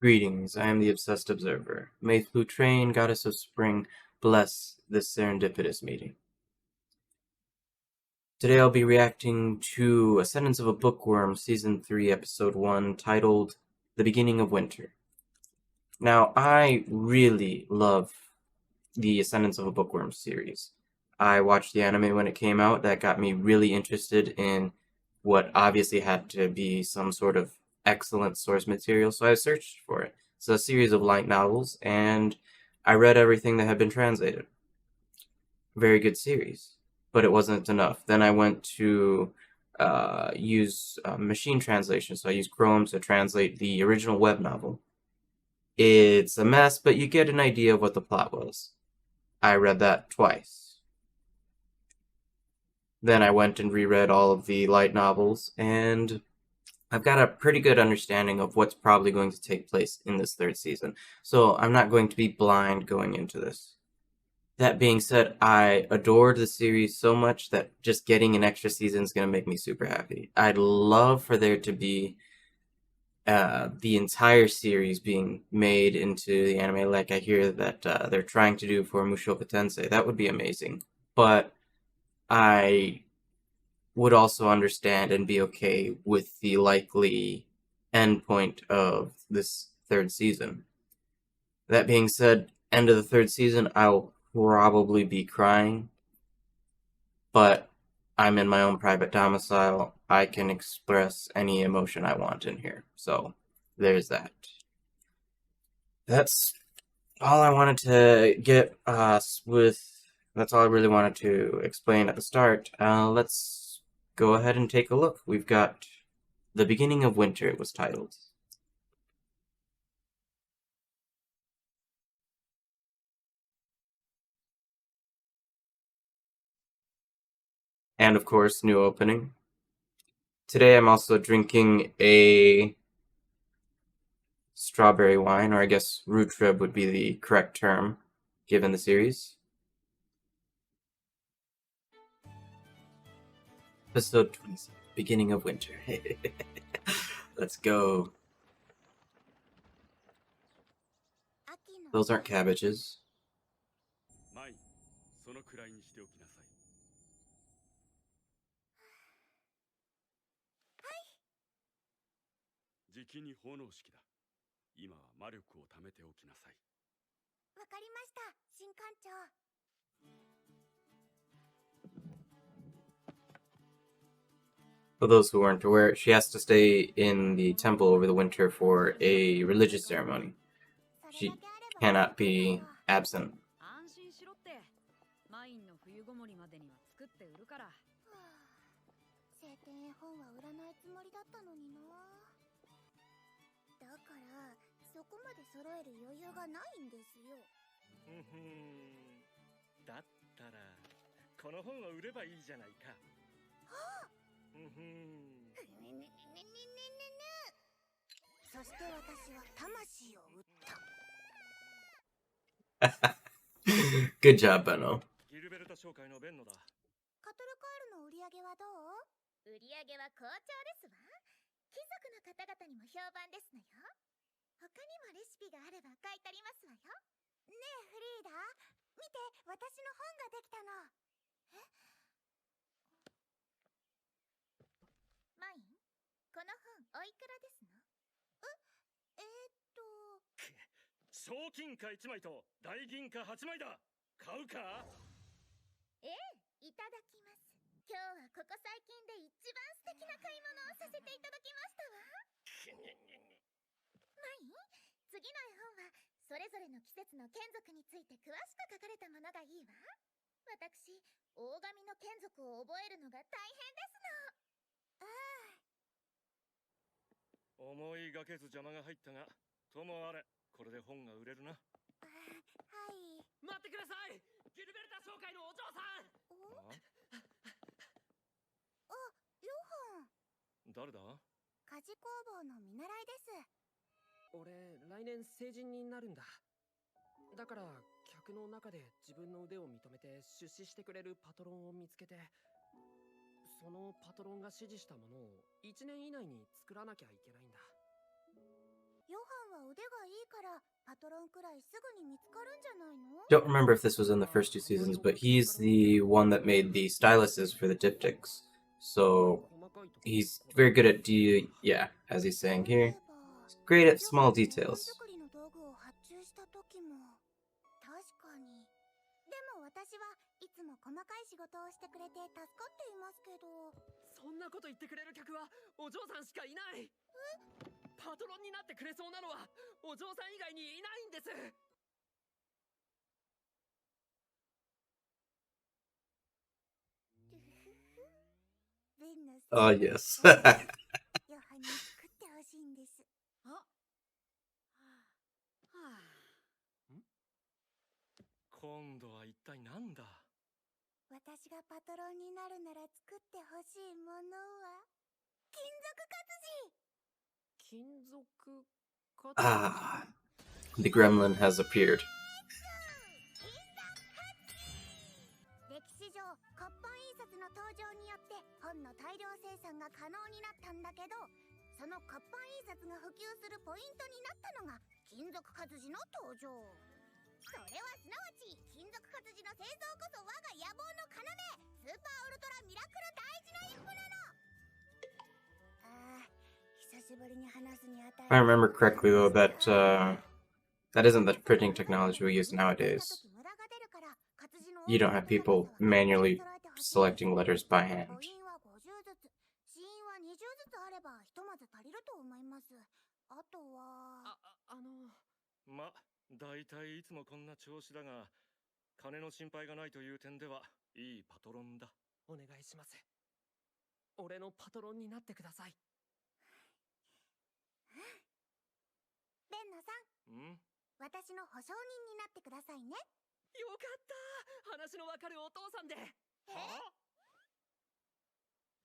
Greetings, I am the Obsessed Observer. May Flutrain, Goddess of Spring, bless this serendipitous meeting. Today I'll be reacting to Ascendance of a Bookworm, Season 3, Episode 1, titled The Beginning of Winter. Now, I really love the Ascendance of a Bookworm series. I watched the anime when it came out. That got me really interested in what obviously had to be some sort of excellent source material, so I searched for it. It's a series of light novels, and I read everything that had been translated. Very good series, but it wasn't enough. Then I went to use machine translation, so I used Chrome to translate the original web novel. It's a mess, but you get an idea of what the plot was. I read that twice. Then I went and reread all of the light novels, and I've got a pretty good understanding of what's probably going to take place in this third season, so I'm not going to be blind going into this. That being said, I adored the series so much that just getting an extra season is going to make me super happy. I'd love for there to be the entire series being made into the anime, like I hear that they're trying to do for Mushoku Tensei. That would be amazing. But I would also understand and be okay with the likely endpoint of this third season. That being said, end of the third season, I'll probably be crying, but I'm in my own private domicile. I can express any emotion I want in here. So there's that. That's all I wanted to get with. That's all I really wanted to explain at the start. Let's go ahead and take a look. We've got The Beginning of Winter, it was titled. And of course, new opening. Today I'm also drinking a strawberry wine, or I guess root trib would be the correct term, given the series. Episode 27, Beginning of Winter. Let's go. Those aren't cabbages. マイ、そのくらいにしておきなさい。じきに奉納式だ。今は魔力を貯めておきなさい。わかりました、新館長。For those who weren't aware, she has to stay in the temple over the winter for a religious ceremony. She cannot be absent. 安心しろって。マインの冬ごもりまでには作って売るから。晴天絵本は売らないつもりだったのにな。だからそこまで揃える余裕がないんですよ。だったらこの本を売ればいいじゃないか。はあ。そして私は魂を売った。Good job, Benno. ギルベルタ商会のベンノだ。カトルカールの売り上げはどう？売り上げは好調ですわ。貴族の方々にも評判ですのよ。他にもレシピがあれば書いてありますわよ。ねえフリーダ、見て、私の本ができたの。え？マイン、この本おいくらですの？賞金貨1枚と大銀貨8枚だ。買うか？ええ、いただきます。今日はここ最近で一番素敵な買い物をさせていただきましたわ。マイン、次の絵本はそれぞれの季節の眷属について詳しく書かれたものがいいわ。私、大神の眷属を覚えるのが大変ですの。思いがけず邪魔が入ったが、ともあれ、これで本が売れるな。はい。待ってください。ギルベルタ商会のお嬢さん。あ、ヨハン。誰だ？鍛冶工房の見習いです。俺、来年成人になるんだ。だから客の中で自分の腕を認めて出資してくれるパトロンを見つけて、そのパトロンが指示したものを1年以内に作らなきゃいけないんだ。ヨハンは腕がいいからパトロンくらいすぐに見つかるんじゃないの？ Don't remember if this was in the first 2 seasons, but he's the one that made the styluses for the diptychs. So he's very good at yeah, as he's saying here. He's great at small details. 作りの道具を発注した時も確かに。でも私はいつも細かい仕事をしてくれて助かっていますけど。そんなこと言ってくれる客はお嬢さんしかいない。パトロンになってくれそうなのはお嬢さん以外にいないんです。ベンのせい Oh, yes. ヨハンに作ってほしいんです。あはあ今度は一体なんだ？私がパトロンになるなら作ってほしいものは金属活字。金属活字。 Ah, the gremlin has appeared. 歴史上活版印刷の登場によって本の大量生産が可能になったんだけど、その活版印刷が普及するポイントになったのが金属活字の登場。それはすなわち金属活字の製造こそ我が野望の要、スーパーウルトラミラクル大事な一歩なの。久しぶりに話すにあたり If I remember correctly, though, that isn't the printing technology we use nowadays. You don't have people manually selecting letters by hand. 母音は50ずつ、子音は20ずつあればひとまず足りると思います。あとはま、だいたいいつもこんな調子だが、金の心配がないという点ではいいパトロンだ。お願いします。俺のパトロンになってください。ベンナさん、私の保証人になってくださいね。よかった、話のわかるお父さんで。は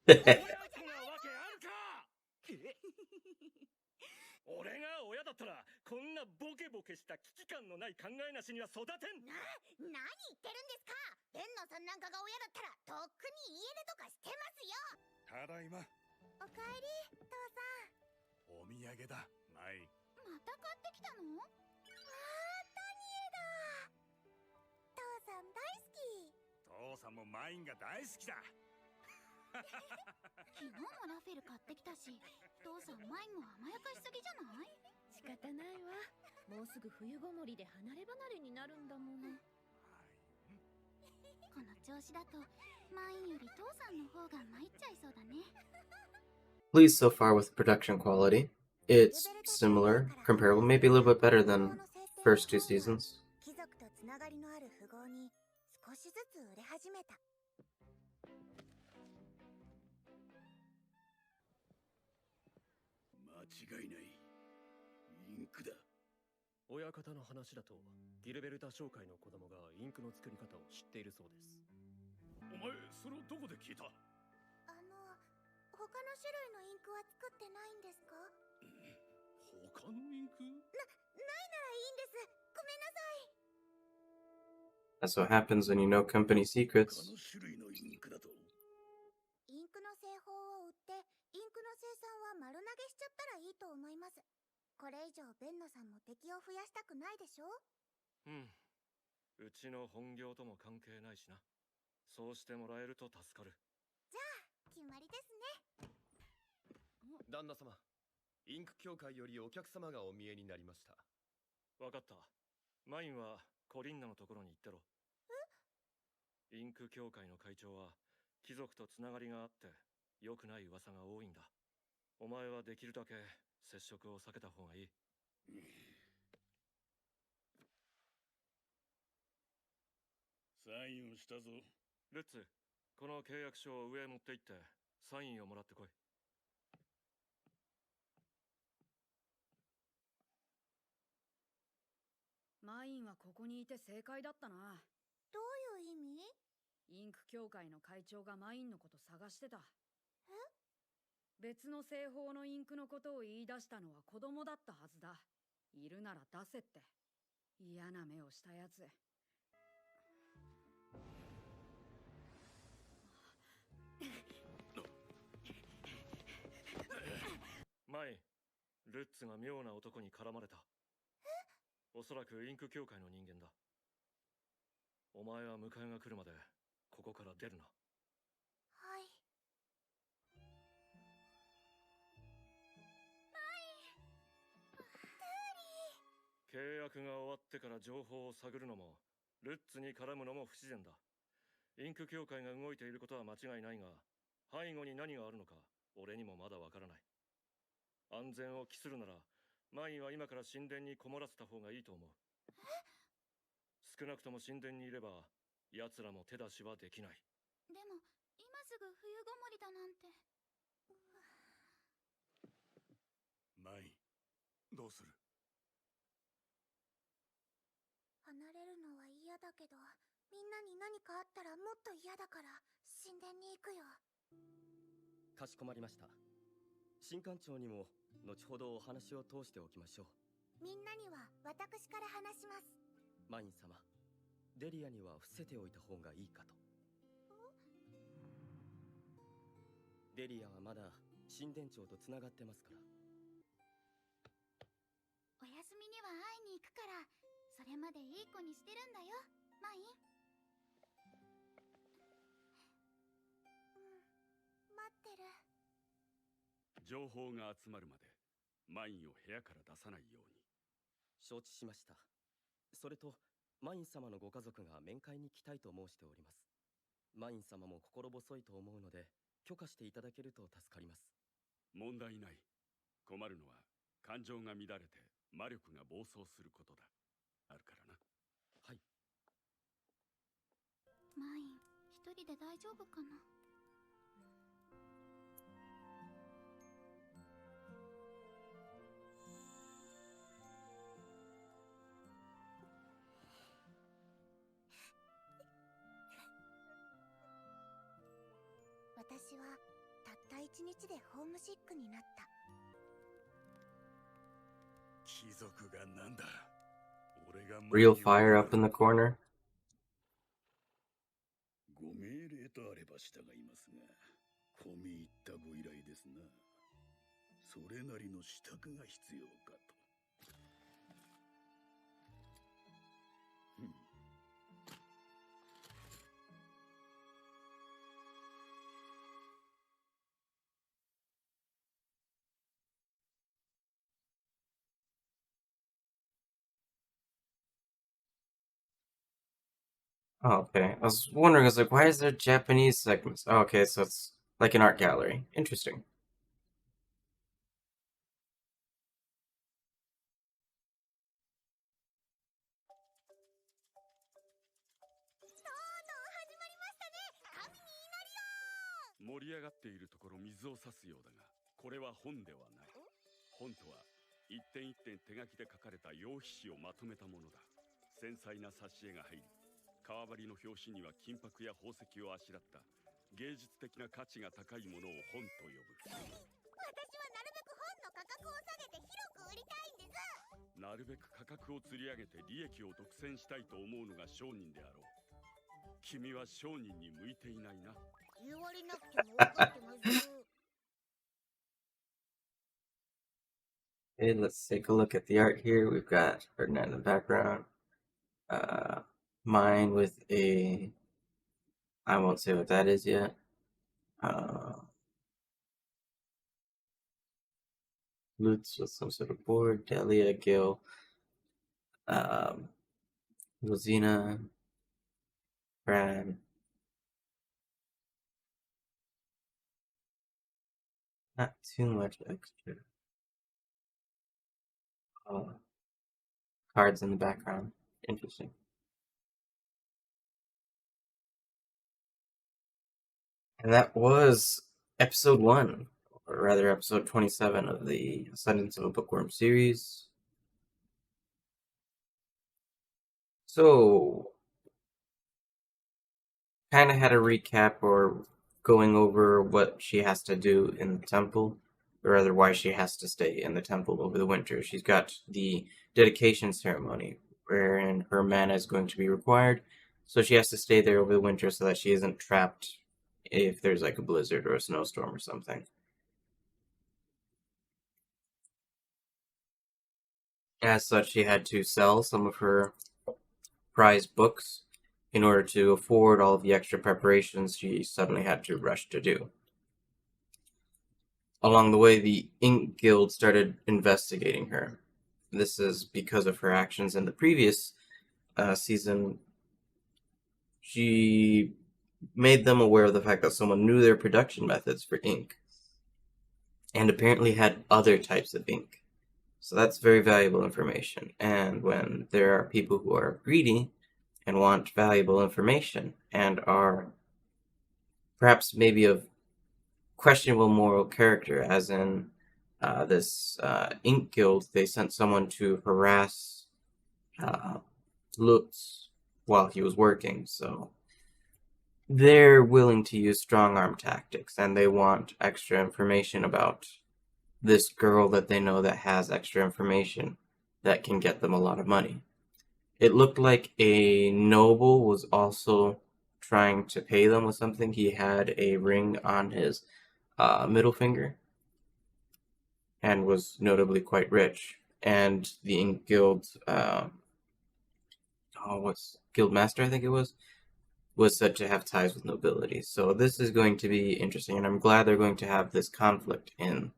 親子なわけあるか。俺が親だったらこんなボケボケした危機感のない考えなしには育てん。何言ってるんですか。ベンナさんなんかが親だったらとっくに家出とかしてますよ。ただいま。おかえり、父さん。お土産だ、マイ。また買ってきたの？タニエだ。父さん大好き。父さんもマインが大好きだ。昨日もラフェル買ってきたし、父さんマインも甘やかしすぎじゃない？仕方ないわ。もうすぐ冬ごもりで離れ離れになるんだもの。この調子だとマインより父さんの方が参っちゃいそうだね。 Pleased so far with production quality. It's similar, comparable, maybe a little bit better than first 2 seasons. 貴族とつながりのある富豪に少しずつ売れ始めた。間違いない。インクだ。親方の話だとギルベルタ商会の子供がインクの作り方を知っているそうです。お前それをどこで聞いた？他の種類のインクは作ってないんですか？他のインク？ないならいいんです。ごめんなさい。 That's what happens when you know company 他 secrets. の種類のインクだと？インクの製法を売ってインクの生産は丸投げしちゃったらいいと思います。これ以上ベンノさんも敵を増やしたくないでしょ？うちの本業とも関係ないしな。そうしてもらえると助かる。じゃあ決まりですね。旦那様、インク協会よりお客様がお見えになりました。わかった。マインはコリンナのところに行ってろ。インク協会の会長は貴族とつながりがあって良くない噂が多いんだ。お前はできるだけ接触を避けた方がいい。サインをしたぞ。ルッツ、この契約書を上へ持って行ってサインをもらってこい。マインはここにいて正解だったな。どういう意味？インク協会の会長がマインのこと探してた。別の製法のインクのことを言い出したのは子供だったはずだ。いるなら出せって。嫌な目をしたやつ。マイン、ルッツが妙な男に絡まれた。おそらくインク協会の人間だ。お前は迎えが来るまでここから出るな。はい。契約が終わってから情報を探るのもルッツに絡むのも不自然だ。インク協会が動いていることは間違いないが、背後に何があるのか俺にもまだわからない。安全を期するならマインは今から神殿にこもらせた方がいいと思う。少なくとも神殿にいれば奴らも手出しはできない。でも今すぐ冬ごもりだなんて。マイン、どうする？離れるのは嫌だけど、みんなに何かあったらもっと嫌だから神殿に行くよ。かしこまりました。新館長にも後ほどお話を通しておきましょう。みんなには私から話します。マイン様、デリアには伏せておいた方がいいかと。デリアはまだ神殿長とつながってますから。お休みには会いに行くから、それまでいい子にしてるんだよ、マイン。待ってる。情報が集まるまでマインを部屋から出さないように。承知しました。それとマイン様のご家族が面会に来たいと申しております。マイン様も心細いと思うので許可していただけると助かります。問題ない。困るのは感情が乱れて魔力が暴走することだ。あるからな。はい。マイン、一人で大丈夫かな。私はたった一日でホームシックになった。貴族がなんだ。俺が Real fire up in the corner. ご命令とあれば従いますが、込み入ったご依頼ですな。それなりの支度が必要かと。Oh, okay. I was wondering, I was like, why is there Japanese segments? Oh, okay, so it's like an art gallery. Interesting. Kami ni inari yo! 盛り上がっているところ水を差すようだが、これは本ではない。本とは一点一点手書きで書かれた用筆紙をまとめたものだ。繊細な挿絵が入り、革張りの表紙には金箔や宝石をあしらった芸術的な価値が高いものを本と呼ぶ。私はなるべく本の価格を下げて広く売りたいんです。なるべく価格を釣り上げて利益を独占したいと思うのが商人であろう。君は商人に向いていないな。言われなくても分かってます。Okay, let's take a look at the art here. We've got Ferdinand in the background. Mine with a... I won't say what that is yet. Lutz with some sort of board. Delia, Gil. Rosina. Brad. Not too much extra. Cards in the background. Interesting. And that was episode 1, or rather episode 27 of the Ascendance of a Bookworm series. So, kind of had a recap or going over what she has to do in the temple, or rather why she has to stay in the temple over the winter. She's got the dedication ceremony, wherein her mana is going to be required, so she has to stay there over the winter so that she isn't trapped if there's like a blizzard or a snowstorm or something. As such, she had to sell some of her prized books in order to afford all of the extra preparations she suddenly had to rush to do. Along the way, the Ink Guild started investigating her. This is because of her actions in the previous season. She made them aware of the fact that someone knew their production methods for ink and apparently had other types of ink. So that's very valuable information. And when there are people who are greedy and want valuable information and are perhaps maybe of questionable moral character, as in this ink guild, they sent someone to harass Lutz while he was working, so they're willing to use strong arm tactics, and they want extra information about this girl that they know that has extra information that can get them a lot of money. It looked like a noble was also trying to pay them with something. He had a ring on his middle finger and was notably quite rich. And the Ink Guild, what's Guild Master, I think it was said to have ties with nobility. So this is going to be interesting, and I'm glad they're going to have this conflict in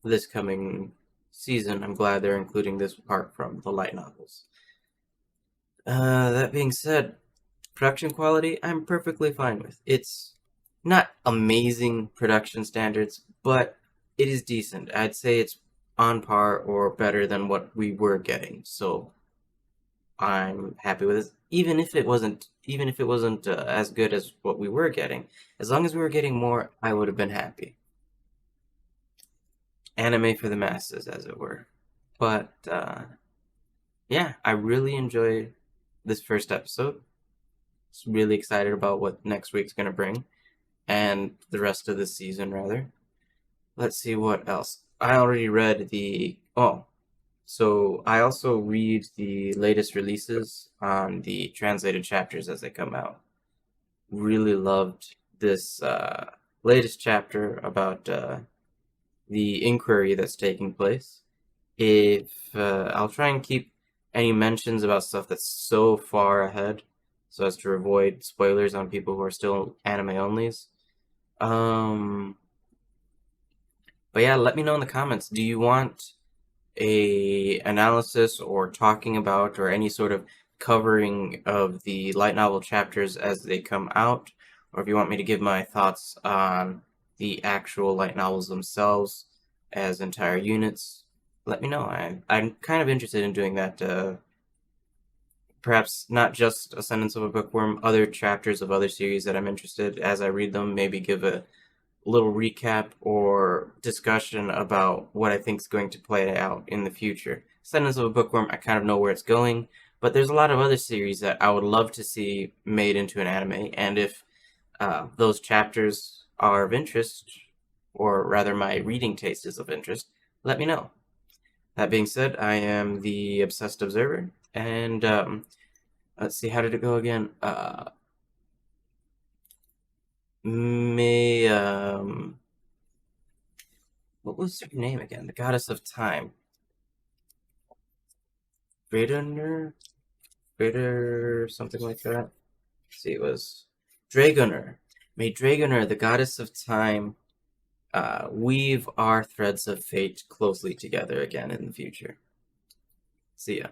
this coming season. I'm glad they're including this part from the light novels. That being said, production quality, I'm perfectly fine with. It's not amazing production standards, but it is decent. I'd say it's on par or better than what we were getting. So I'm happy with it. Even if it wasn't as good as what we were getting, as long as we were getting more, I would have been happy. Anime for the masses, as it were. But yeah, I really enjoyed this first episode. Really excited about what next week's gonna bring, and the rest of the season, rather. Let's see what else. I already read so I also read the latest releases on the translated chapters as they come out. Really loved this latest chapter about the inquiry that's taking place. If I'll try and keep any mentions about stuff that's so far ahead, so as to avoid spoilers on people who are still anime onlys. But yeah, let me know in the comments. Do you want a analysis or talking about or any sort of covering of the light novel chapters as they come out, or if you want me to give my thoughts on the actual light novels themselves as entire units, let me know. I'm kind of interested in doing that. Perhaps not just Ascendance of a Bookworm, other chapters of other series that I'm interested as I read them, maybe give a little recap or discussion about what I think is going to play out in the future. Ascendance of a Bookworm, I kind of know where it's going, but there's a lot of other series that I would love to see made into an anime, and if those chapters are of interest, or rather my reading taste is of interest, let me know. That being said, I am the Obsessed Observer, and let's see, how did it go again? What was her name again? The goddess of time. Dragoner, something like that. Let's see, it was Dragoner. May Dragoner, the goddess of time, weave our threads of fate closely together again in the future. See ya.